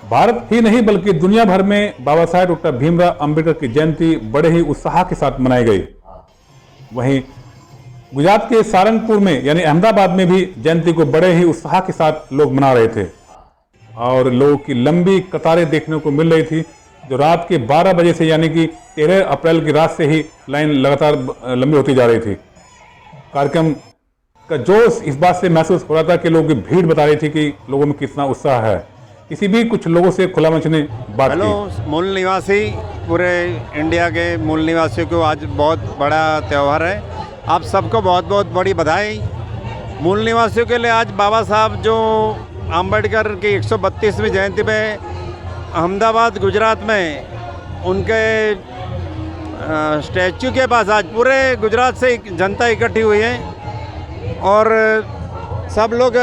भारत ही नहीं बल्कि दुनिया भर में बाबा साहेब डॉक्टर भीमराव अंबेडकर की जयंती बड़े ही उत्साह के साथ मनाई गई। वहीं गुजरात के सारंगपुर में यानी अहमदाबाद में भी जयंती को बड़े ही उत्साह के साथ लोग मना रहे थे और लोगों की लंबी कतारें देखने को मिल रही थी, जो रात के 12 बजे से यानी कि 13 अप्रैल की रात से ही लाइन लगातार लंबी होती जा रही थी। कार्यक्रम का जोश इस बात से महसूस हो रहा था कि लोगों की भीड़ बता रही थी कि लोगों में कितना उत्साह है। किसी भी कुछ लोगों से खुला मंच ने बात की। मूल निवासी पूरे इंडिया के मूल निवासियों को आज बहुत बड़ा त्यौहार है। आप सबको बहुत बहुत बड़ी बधाई। मूल निवासियों के लिए आज बाबा साहब जो अंबेडकर की 132वीं जयंती पे अहमदाबाद गुजरात में उनके स्टैचू के पास आज पूरे गुजरात से जनता इकट्ठी हुई है और सब लोग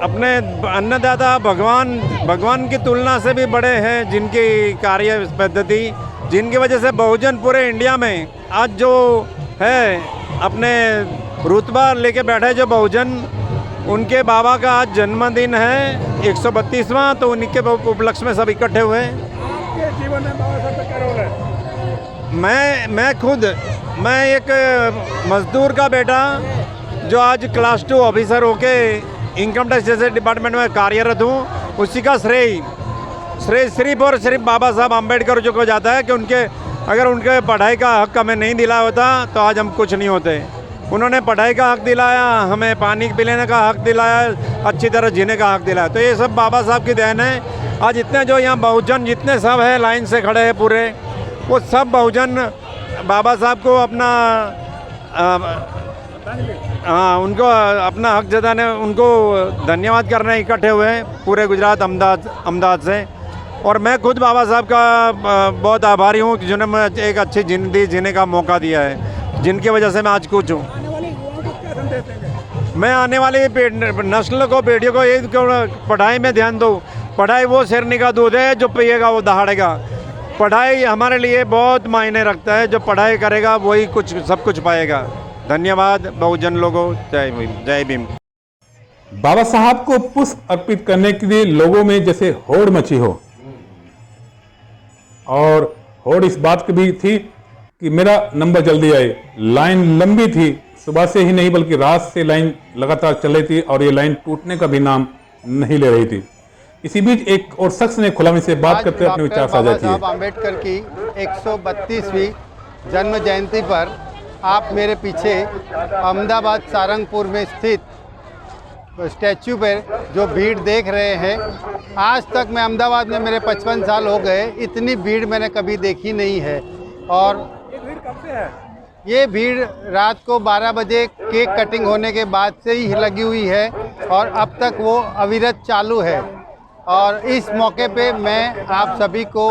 अपने अन्नदाता भगवान की तुलना से भी बड़े हैं, जिनकी कार्य पद्धति, जिनकी वजह से बहुजन पूरे इंडिया में आज जो है अपने रुतबा लेके बैठे जो बहुजन, उनके बाबा का आज जन्मदिन है 132वां, तो उनके उपलक्ष्य में सब इकट्ठे हुए हैं। आपके जीवन में बाबा साहब का क्या रोल है? मैं एक मजदूर का बेटा जो आज क्लास 2 ऑफिसर होके इनकम टैक्स जैसे डिपार्टमेंट में कार्यरत हूँ, उसी का श्रेय सिर्फ और सिर्फ बाबा साहब अम्बेडकर जो को जाता है कि अगर उनके पढ़ाई का हक हमें नहीं दिलाया होता तो आज हम कुछ नहीं होते। उन्होंने पढ़ाई का हक दिलाया, हमें पानी पीने का हक दिलाया, अच्छी तरह जीने का हक दिलाया, तो ये सब बाबा साहब की देन है। आज इतने जो यहाँ बहुजन जितने सब है लाइन से खड़े हैं पूरे, वो सब बहुजन बाबा साहब को अपना उनको अपना हक जताने, उनको धन्यवाद करने इकट्ठे हुए हैं पूरे गुजरात अहमदाबाद से। और मैं खुद बाबा साहब का बहुत आभारी हूँ जिन्होंने मुझे एक अच्छी ज़िंदगी जीने का मौका दिया है, जिनकी वजह से मैं आज कुछ हूँ। मैं आने वाली नस्ल को, पीढ़ियों को ये पढ़ाई में ध्यान दो। पढ़ाई वो शेरनी का दूध है, जो पिएगा वो दहाड़ेगा। पढ़ाई हमारे लिए बहुत मायने रखता है, जो पढ़ाई करेगा वही सब कुछ पाएगा। धन्यवाद बहुजन लोगों, जय भीम। बाबा साहब को पुष्प अर्पित करने के लिए लोगों में जैसे होड़ मची हो, और होड़ इस बात की भी थी कि मेरा नंबर जल्दी आए। लाइन लंबी थी, सुबह से ही नहीं बल्कि रात से लाइन लगातार चल रही थी और ये लाइन टूटने का भी नाम नहीं ले रही थी। इसी बीच एक और शख्स ने खुला में से बात करते अपने विचार साझा किए। अम्बेडकर की 132वीं जन्म जयंती पर आप मेरे पीछे अहमदाबाद सारंगपुर में स्थित स्टैचू पर जो भीड़ देख रहे हैं, आज तक मैं अहमदाबाद में मेरे 55 साल हो गए, इतनी भीड़ मैंने कभी देखी नहीं है। और ये भीड़ कब से है? ये भीड़ रात को 12 बजे केक कटिंग होने के बाद से ही लगी हुई है और अब तक वो अविरत चालू है। और इस मौके पे मैं आप सभी को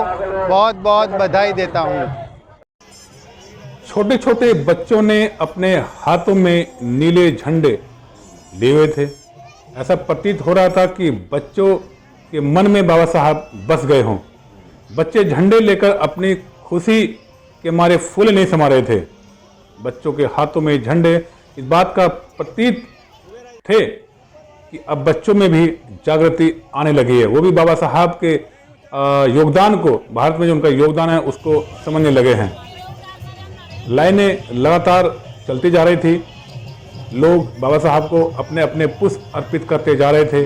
बहुत बहुत बधाई देता हूँ। छोटे छोटे बच्चों ने अपने हाथों में नीले झंडे लिए हुए थे। ऐसा प्रतीत हो रहा था कि बच्चों के मन में बाबा साहब बस गए हों। बच्चे झंडे लेकर अपनी खुशी के मारे फूले नहीं समा रहे थे। बच्चों के हाथों में झंडे इस बात का प्रतीत थे कि अब बच्चों में भी जागृति आने लगी है। वो भी बाबा साहब के योगदान को, भारत में जो उनका योगदान है उसको समझने लगे हैं। लाइनें लगातार चलती जा रही थी, लोग बाबा साहब को अपने अपने पुष्प अर्पित करते जा रहे थे,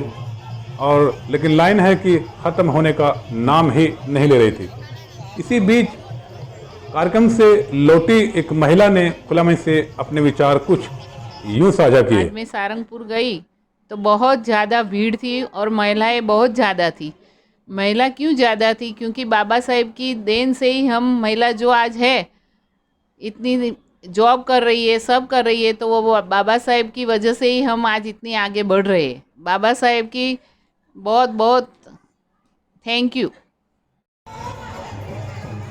और लेकिन लाइन है कि ख़त्म होने का नाम ही नहीं ले रही थी। इसी बीच कार्यक्रम से लौटी एक महिला ने खुला मंच से अपने विचार कुछ यूं साझा किए। मैं सारंगपुर गई तो बहुत ज़्यादा भीड़ थी और महिलाएं बहुत ज़्यादा थी। महिला क्यों ज़्यादा थी? क्योंकि बाबा साहेब की देन से ही हम महिला जो आज है, इतनी जॉब कर रही है, सब कर रही है, तो वो बाबा साहेब की वजह से ही हम आज इतनी आगे बढ़ रहे हैं। बाबा साहेब की बहुत बहुत थैंक यू।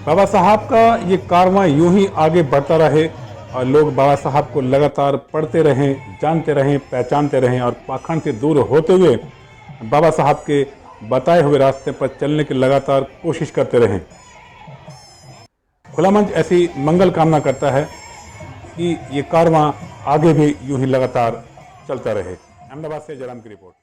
बाबा साहब का ये कारवां यूं ही आगे बढ़ता रहे और लोग बाबा साहब को लगातार पढ़ते रहें, जानते रहें, पहचानते रहें और पाखंड से दूर होते हुए बाबा साहब के बताए हुए रास्ते पर चलने की लगातार कोशिश करते रहें। खुला मंच ऐसी मंगल कामना करता है कि ये कारवां आगे भी यूं ही लगातार चलता रहे। अहमदाबाद से जयराम की रिपोर्ट।